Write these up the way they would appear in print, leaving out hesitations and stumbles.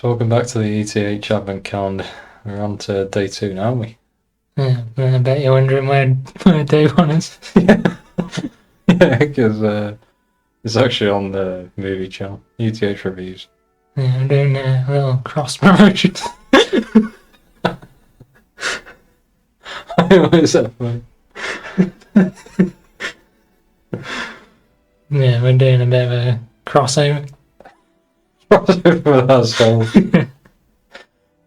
So welcome back to the ETH Advent Calendar. We're on to day 2 now, aren't we? Yeah, I bet you're wondering where day one is. Yeah, because it's actually on the movie channel, ETH Reviews. Yeah, I'm doing a little cross promotion. What is that for? Yeah, we're doing a bit of a crossover. For ourselves. You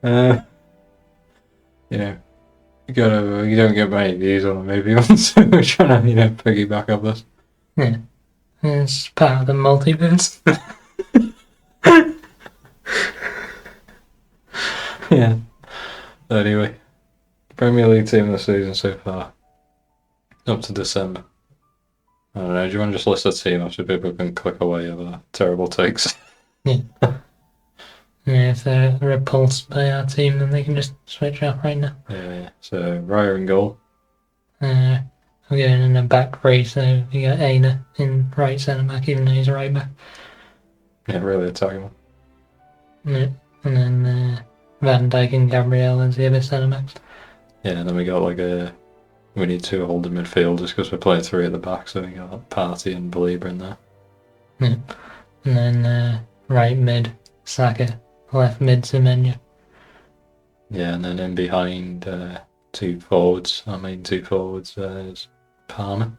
don't get many views on a movie one, so we're trying to, piggyback off this. Yeah, it's part of the multiverse. Yeah. Anyway, Premier League team of the season so far, up to December. I don't know, do you want to just list the team off so people can click away over that terrible takes? Yeah. Yeah, if they're repulsed by our team, then they can just switch off right now. Yeah. So, Raya in goal. We're going in a back three, so you got Aina in right centre back, even though he's a right back. Yeah, really attacking one. Yeah. And then Van Dijk and Gabriel as the other centre backs. Yeah, and then we got we need 2 holding midfielders because we're playing 3 at the back, so we got Partey and Belieber in there. Yeah. And then right mid, Saka. Left mid, Semenya. Yeah, and then in behind 2 forwards, our main 2 forwards is Palmer.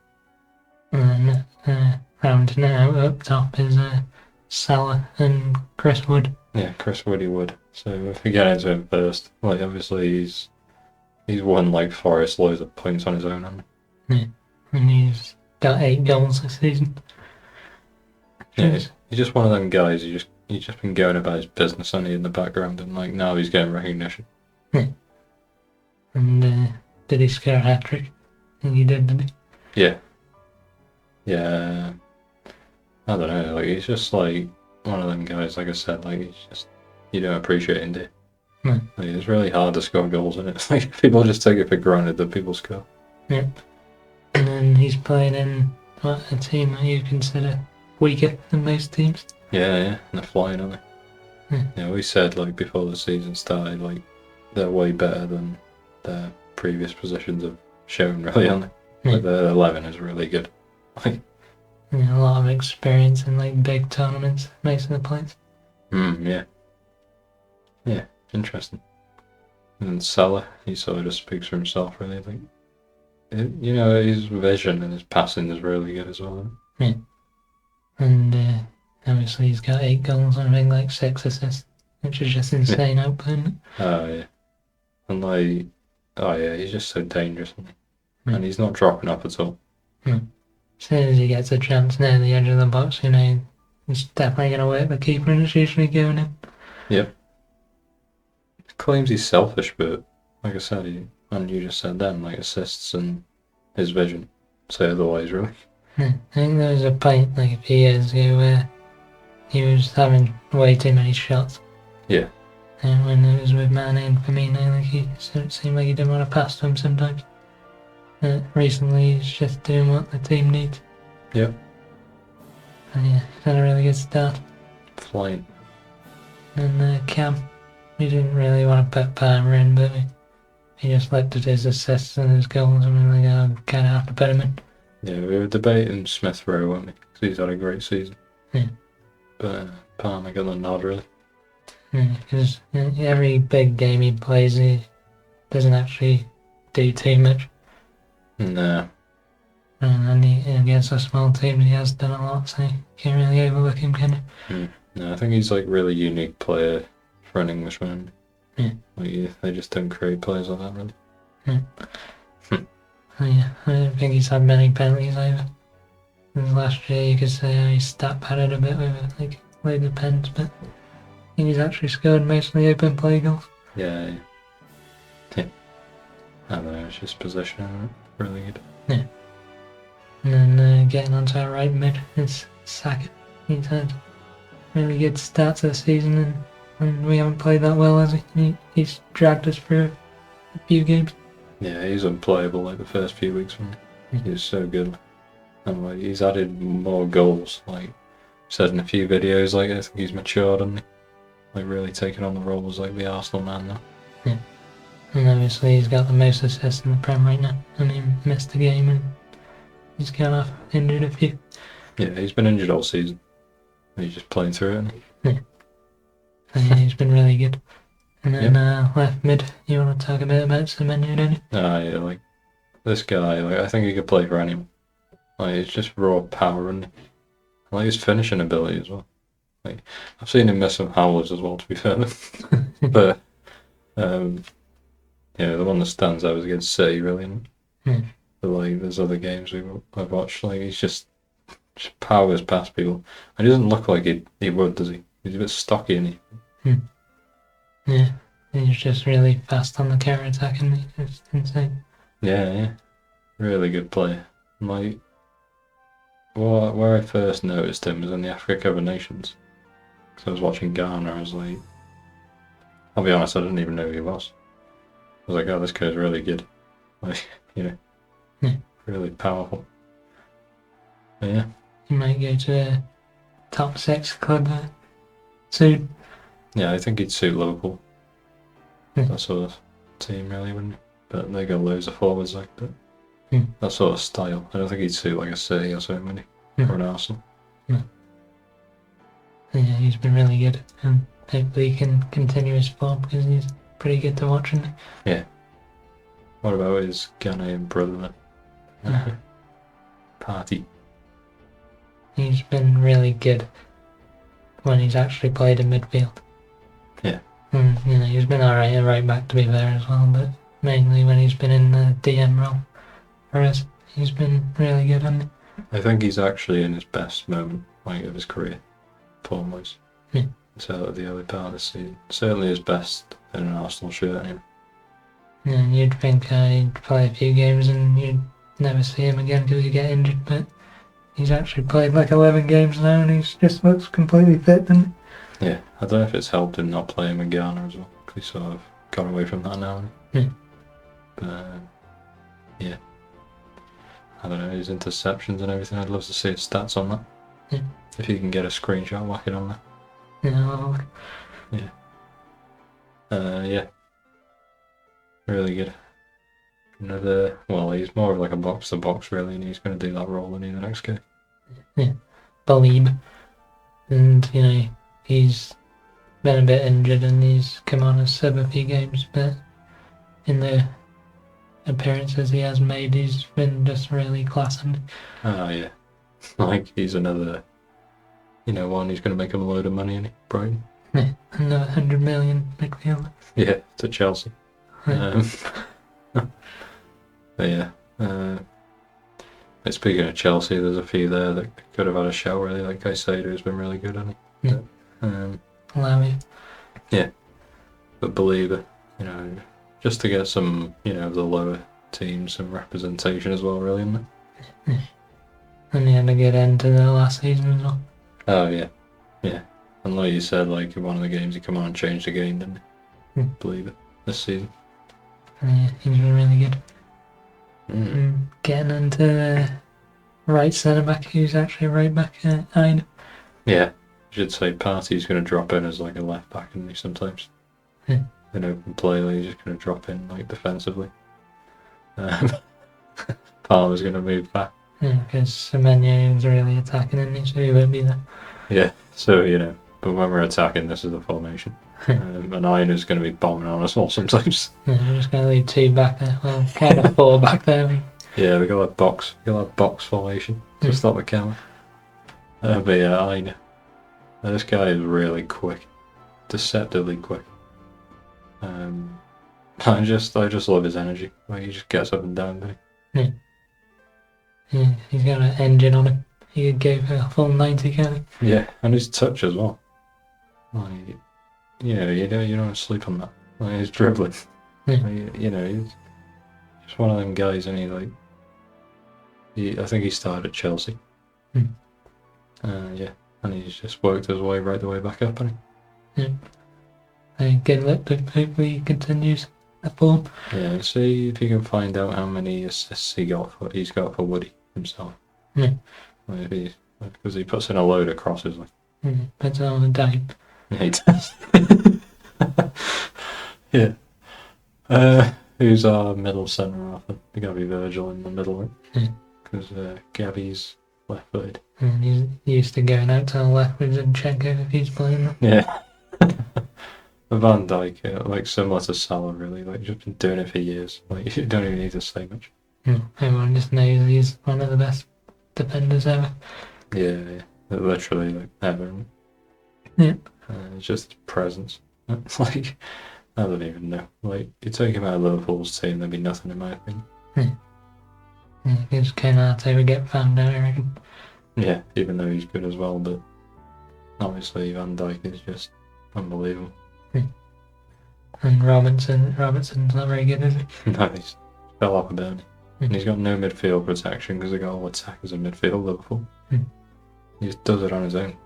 And then round now up top is Salah and Chris Wood. Yeah, Chris Wood. So if we get into him first, obviously he's won Forest loads of points on his own, hasn't he? Yeah, and he's got 8 goals this season. Yeah, he's just one of them guys. He's just been going about his business, only in the background, and now he's getting recognition. Yeah. And did he score a hat-trick? I think he did, didn't he? Yeah. I don't know. He's just one of them guys. Like I said, he's just you don't appreciate him, do you? No. It's really hard to score goals, and it's people just take it for granted that people score. Yeah. And then he's playing in a team that you consider weaker than most teams. Yeah, and they're flying, aren't they? Yeah, we said before the season started, they're way better than their previous positions have shown, really, aren't they? Yeah. Their 11 is really good. A lot of experience in big tournaments, most of the players. Yeah, interesting. And Salah, he sort of just speaks for himself, really. His vision and his passing is really good as well. Yeah. And obviously he's got 8 goals and I think 6 assists, which is just insane output. Oh yeah. And he's just so dangerous, isn't he? And he's not dropping up at all. As soon as he gets a chance near the edge of the box, he's definitely going to work the keeper and it's usually going in. Yep. He claims he's selfish, but like I said, and you just said then, assists and his vision say otherwise, really. I think there was a point a few years ago where he was having way too many shots. Yeah. And when it was with Mane and Firmino, it seemed like he didn't want to pass to him sometimes. Recently, he's just doing what the team needs. Yep. And he's had a really good start. Flying. And Cam, we didn't really want to put Palmer in, but he just looked at his assists and his goals and we were like, kind of have to put him in. Yeah, we were debating Smith Rowe, weren't we? Because he's had a great season. Yeah. But Palmer got the nod, really. Yeah, because every big game he plays, he doesn't actually do too much. No. And against a small team, he has done a lot, so you can't really overlook him, can you? No, I think he's a really unique player for an Englishman. Yeah. They just don't create players like that, really. Yeah. Yeah, I don't think he's had many penalties either. Last year you could say he stat padded a bit with loads of pens, but I think he's actually scored mostly open play goals. Yeah. I don't know, it's just positioning, really good. Yeah. And then getting onto our right mid is Saka. He's had really good starts of the season and we haven't played that well, has he? He's dragged us through a few games. Yeah, he's unplayable the first few weeks for me. He's so good. And he's added more goals. Said in a few videos, I think he's matured, hasn't like really taking on the role as like the Arsenal man now. Yeah. And obviously he's got the most assists in the Prem right now, and he missed the game and he's kind of injured a few. Yeah, he's been injured all season. He's just playing through it. Yeah. And yeah, he's been really good. And then left mid, you want to talk a bit about Semenyo, don't you? Yeah, like this guy, like I think he could play for anyone. Like it's just raw power and like his finishing ability as well. Like I've seen him miss some howlers as well, to be fair. But yeah, the one that stands out is against City, really. And but like there's other games I've watched, like he's just powers past people. And he doesn't look like he would, does he? He's a bit stocky, and Yeah, he's just really fast on the counter attack, and it's insane. yeah, really good player. Like, where I first noticed him was in the Africa Cup of Nations. Because I was watching Ghana, I was like, I'll be honest, I didn't even know who he was. I was like, oh, this guy's really good. Like, really powerful. But yeah. He might go to a top 6 club soon. Yeah, I think he'd suit Liverpool. Yeah. That sort of team, really, wouldn't he? But they got loads of forwards like that. That sort of style. I don't think he'd suit like a City or something, would he? Or an Arsenal. Yeah, he's been really good, and hopefully he can continue his form because he's pretty good to watch, isn't he? Yeah. What about his Ghanaian brother then? Party. He's been really good when he's actually played in midfield. Yeah. And, he's been alright at right back, to be fair, as well, but mainly when he's been in the DM role for us, he's been really good, hasn't he? I think he's actually in his best moment, like, of his career, form-wise. Yeah. So at the early part of the season. Certainly his best in an Arsenal shirt, anyway. Yeah, you'd think he'd play a few games and you'd never see him again because he'd get injured, but he's actually played like 11 games now and he just looks completely fit, doesn't he? Yeah, I don't know if it's helped him not playing in Ghana as well, because he's sort of got away from that now. Yeah. But, yeah. I don't know, his interceptions and everything, I'd love to see his stats on that. Yeah. If you can get a screenshot, whack it on there. Yeah, Yeah. Really good. He's more of like a box-to-box, really, and he's going to do that role in the next game. Yeah. Balib. And, he's been a bit injured and he's come on as sub a few games, but in the appearances he has made, he's been just really class. Oh, yeah. Like, he's another, one who's going to make him a load of money, isn't he, Brighton? Yeah, another 100 million midfielder. Yeah, to Chelsea. Yeah. But yeah. Speaking of Chelsea, there's a few there that could have had a shout, really. Like Caicedo's been really good, hasn't he? Yeah. But, yeah. But Believer, just to get some, of the lower teams, some representation as well, really, isn't it? Yeah. And he had a good end to the last season as well. Oh, yeah. Yeah. And like you said, like in one of the games, he come on and changed the game, didn't he? Believer, this season. Yeah, he's been really good. Getting into the right centre back, who's actually right back at Aina. Yeah, you should say Partey's going to drop in as like a left back, isn't he, sometimes? Yeah. In open play, like, he's just going to drop in like defensively. Palmer's going to move back. Yeah, because Semenyo is really attacking, isn't he? So he won't be there. Yeah, so but when we're attacking, this is the formation. And Aina's going to be bombing on us all sometimes. Yeah, we're just going to leave 2 back there. Well, kind of 4 back there. Yeah, we got a box. We got a box formation to stop the camera. But yeah, Aina. This guy is really quick, deceptively quick. I just love his energy. Like he just gets up and down, doesn't he? Yeah, he's got an engine on him. He could go for a full 90, can't he? Yeah, and his touch as well. Like, you don't sleep on that. Like, he's dribbling. Yeah. Like, he's just one of them guys, and I think he started at Chelsea. Yeah, and he's just worked his way right the way back up, hasn't he? Yeah. Good luck to hopefully he continues the form. Yeah, and see if you can find out how many assists he's got for Woody himself. Yeah. Because he puts in a load of crosses. Like. Depends on the day. Yeah, he does. Yeah. Who's our middle centre half? You gotta be Virgil in the middle, Yeah. because Gabby's left-footed. And he's used to going out to the left with Zinchenko if he's playing them. Yeah. Van Dijk, like similar to Salah, really. Like, just been doing it for years. Like, you don't even need to say much. Everyone just knows he's one of the best defenders ever. Yeah. Literally, like, ever. Yeah. It's just presence. It's like, I don't even know. Like, you take him out of Liverpool's team, there'd be nothing in my opinion. Because Konate would get found out, I reckon. Yeah, even though he's good as well, but obviously Van Dijk is just unbelievable. And Robertson's not very good, is he? No, he's fell off a bit. And he's got no midfield protection because they got all attackers in midfield, Liverpool. He just does it on his own.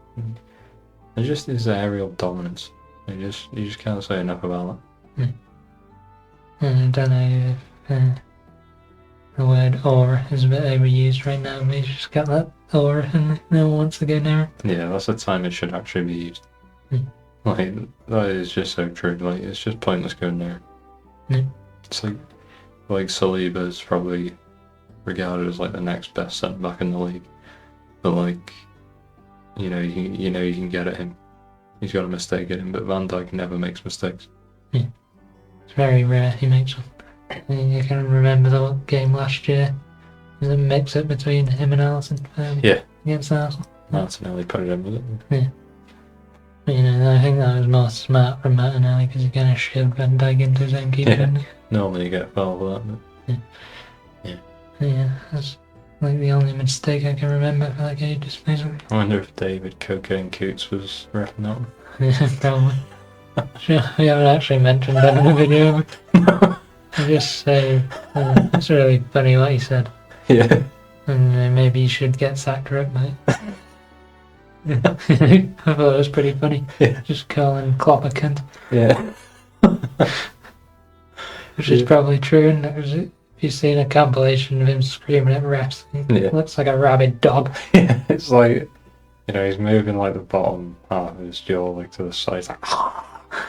It's just his aerial dominance. You just can't say enough about that. I don't know if the word aura is a bit overused right now, but he's just got that aura and no one wants to go near him. Yeah, that's the time it should actually be used. Like, that is just so true. Like, it's just pointless going there. It's like Saliba's probably regarded as like the next best centre back in the league, but like, you can get at him. He's got a mistake at him, but Van Dijk never makes mistakes. It's very rare he makes one. You can remember the game last year. It was a mix-up between him and Alisson against Arsenal. Martinelli put it in with it. I think that was more smart from Martinelli because he kind of shoved Van Dijk into his own keeper, didn't he? Normally you get fouled for that, but... Yeah, that's like the only mistake I can remember for like ages, basically. I wonder if David Cocaine Coots was repping that one. Yeah, probably. Sure, we haven't actually mentioned that in the video. I just say it's really funny what he said. Yeah. And maybe you should get sacked for it, mate. I thought it was pretty funny. Yeah. Just calling Klopp a cunt. Yeah. Which is probably true, and if you've seen a compilation of him screaming at refs, he looks like a rabid dog. Yeah, it's like, he's moving like the bottom half of his jaw like to the side,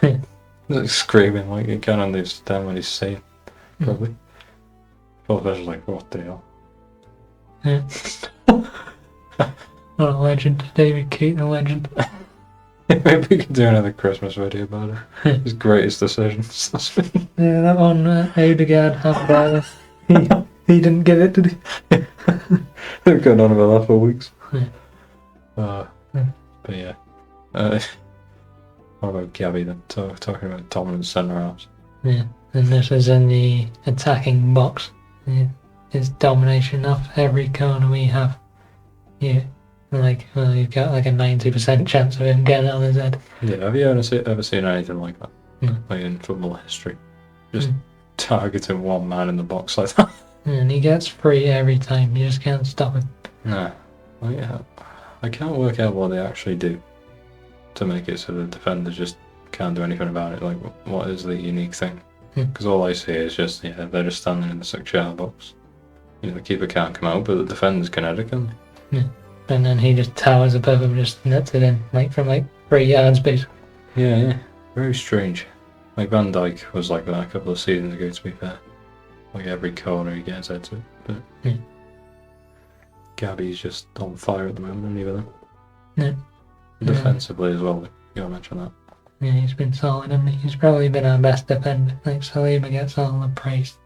like, like screaming, like you can't understand what he's saying, probably. Both of us like, what the hell? Yeah. What a legend, David Keaton, a legend. Maybe we can do another Christmas video about it. His greatest decisions. Yeah, that one, Odegaard had he didn't get it, did he? They've gone on about that for weeks. Yeah. But yeah. What about Gabby then? Talking about dominant centre halves. Yeah, and this is in the attacking box. Yeah. His domination off every corner we have. Yeah. You've got like a 90% chance of him getting it on his head. Yeah, have you ever seen anything like that? No. Like in football history? Just targeting one man in the box like that? And he gets free every time, you just can't stop him. No. I can't work out what they actually do to make it so the defenders just can't do anything about it. Like, what is the unique thing? Because all I see is just, they're just standing in the 6-yard box. The keeper can't come out, but the defenders can head it, can't they? Yeah. And then he just towers above him, just nuts it in, from 3 yards, basically. Yeah. Very strange. Like Van Dijk was like that a couple of seasons ago, to be fair. Like every corner he gets head to it. But Gabby's just on fire at the moment, and even then. Yeah. Defensively as well, you gotta mention that. Yeah, he's been solid, and he's probably been our best defender. Like Saliba gets all the praise,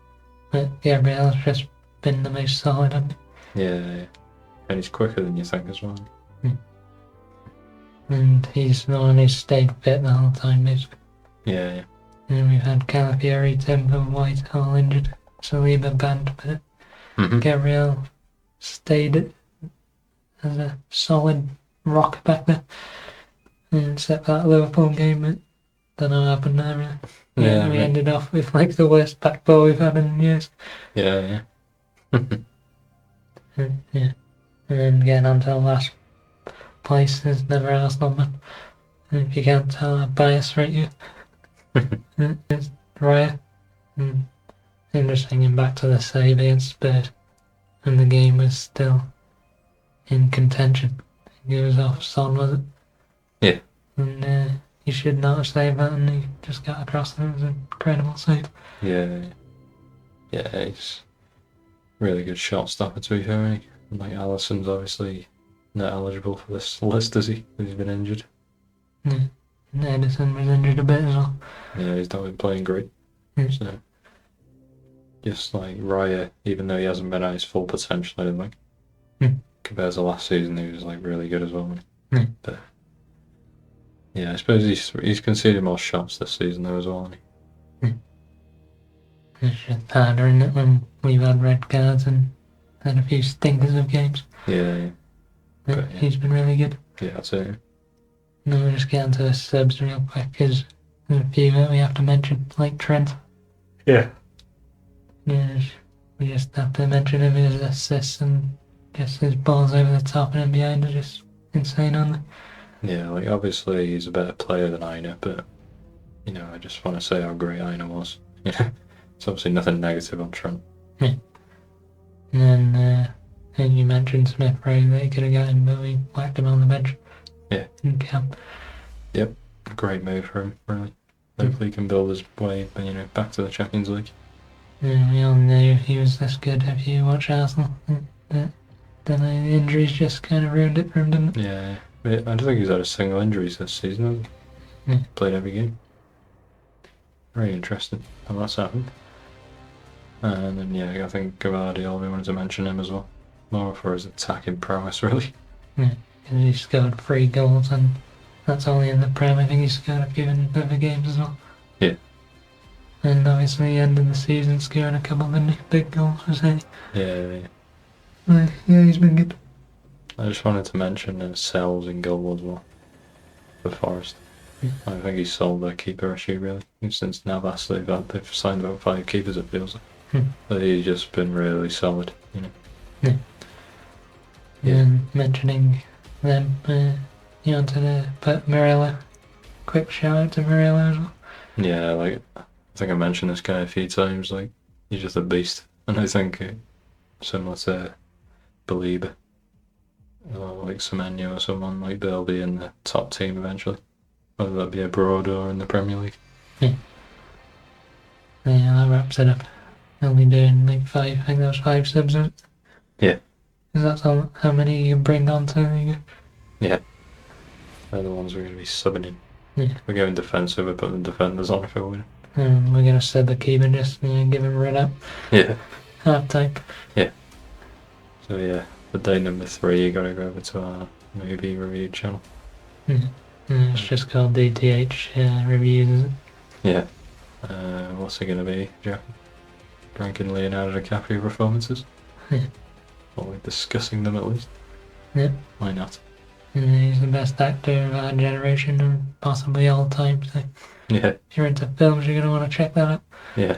but Gabriel's just been the most solid, hasn't he? Yeah. And he's quicker than you think as well. And he's the one who's stayed fit the whole time, basically. Yeah. And we've had Calafiori, Timber, White all injured. Saliba banned, but Gabriel stayed as a solid rock back there. Except that Liverpool game, but don't know what happened there, really. Yeah, we ended off with the worst back four we've had in years. Yeah. Yeah. And then getting on to the last place is never Arsenal, man. And if you can't tell, I bias right you. It's Raya. And just thinking back to the save against Spurs, and the game was still in contention. He was off Son, was it? Yeah. And he should not have saved that, and he just got across and it was an incredible save. Yeah, he's really good shot stopper to be fair. And like Alisson's obviously not eligible for this list, is he? He's been injured. Yeah. And Edison was injured a bit as well. Yeah, he's not been playing great. So just like Raya, even though he hasn't been at his full potential, I don't think. Compared to last season, he was like really good as well. But yeah, I suppose he's conceded more shots this season though as well. It's just harder, isn't it, when we've had red cards and had a few stinkers of games. Yeah. But, yeah. He's been really good. Yeah, that's it. Now we'll just get into the subs real quick, because there's a few that we have to mention, like Trent. Yeah. Yeah, we just have to mention him, his assists and just his balls over the top and in behind are just insane, aren't they? Yeah, like obviously he's a better player than Aina, but I just want to say how great Aina was. It's obviously nothing negative on Trent. Yeah. And then and you mentioned Smith Rowe, they could have got him, but we whacked him on the bench. Yeah. In camp. Yep. Great move for him, really. Hopefully he can build his way, back to the Champions League. Yeah, we all knew he was this good if you watch Arsenal. Then the injuries just kind of ruined it for him, didn't it? Yeah. I don't think he's had a single injury this season, has he? Yeah. Played every game. Very interesting how that's happened. And then, I think Gavardiol, we wanted to mention him as well. More for his attacking prowess, really. Yeah, because he scored 3 goals, and that's only in the Prem. I think he scored a few in other games as well. Yeah. And obviously, he ended the season scoring a couple of big goals, was he? Yeah. Yeah, he's been good. I just wanted to mention Sells in goal as well. For Forest. Yeah. I think he solved their keeper issue, really. Since Navas, they've signed about 5 keepers, it feels like. But he's just been really solid, Yeah. And mentioning them, you wanted to put Morello. Quick shout out to Morello as well. Yeah, I think I mentioned this guy a few times, he's just a beast. And I think similar to Belieber, or Semenyo or someone, they'll be in the top team eventually. Whether that be abroad or in the Premier League. Yeah, that wraps it up. Only doing 5, I think that was 5 subs, isn't it? Yeah. Is that how many you can bring on to the league? Yeah. They're the ones we're going to be subbing in. Yeah. We're going defensive, we're putting defenders on if we're winning. We're going to sub the keeper, just give him a red up. Yeah. Half time. Yeah. So for day number 3 you got to go over to our movie review channel. It's just called DTH Reviews, is it? Yeah. What's it going to be, Jack? Ranking Leonardo DiCaprio performances? Yeah. Or discussing them at least? Yeah. Why not? He's the best actor of our generation and possibly all time, so Yeah. if you're into films, you're going to want to check that out. Yeah.